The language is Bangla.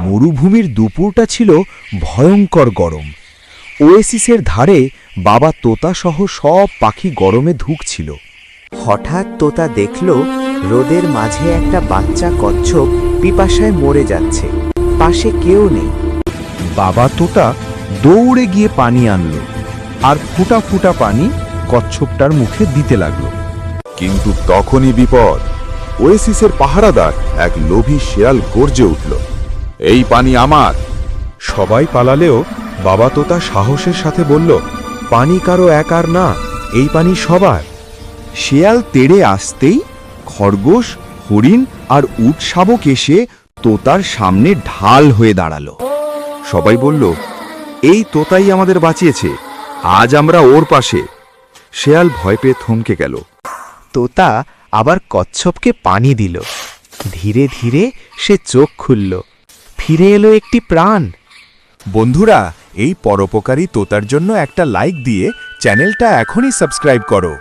মরুভূমির দুপুরটা ছিল ভয়ঙ্কর গরম। ওয়েসিসের ধারে বাবা তোতা সহ সব পাখি গরমে ধুঁকছিল। হঠাৎ তোতা দেখল রোদের মাঝে একটা বাচ্চা কচ্ছপ পিপাসায় মরে যাচ্ছে, পাশে কেউ নেই। বাবা তোতা দৌড়ে গিয়ে পানি আনলো আর ফুটা ফুটা পানি কচ্ছপটার মুখে দিতে লাগলো। কিন্তু তখনই বিপদ। ওয়েসিসের পাহারাদার এক লোভী শেয়াল গর্জে উঠল, এই পানি আমার। সবাই পালালেও বাবা তোতা সাহসের সাথে বলল, পানি কারো একার না, এই পানি সবার। শেয়াল তেড়ে আসতেই খরগোশ, হরিণ আর উট শাবক এসে তোতার সামনে ঢাল হয়ে দাঁড়ালো। সবাই বলল, এই তোতাই আমাদের বাঁচিয়েছে, আজ আমরা ওর পাশে। শেয়াল ভয় পেয়ে থমকে গেল। তোতা আবার কচ্ছপকে পানি দিল। ধীরে ধীরে সে চোখ খুলল, ফিরে এলো একটি প্রাণ। বন্ধুরা, এই পরোপকারী তোতার জন্য একটা লাইক দিয়ে চ্যানেলটা এখনই সাবস্ক্রাইব করো।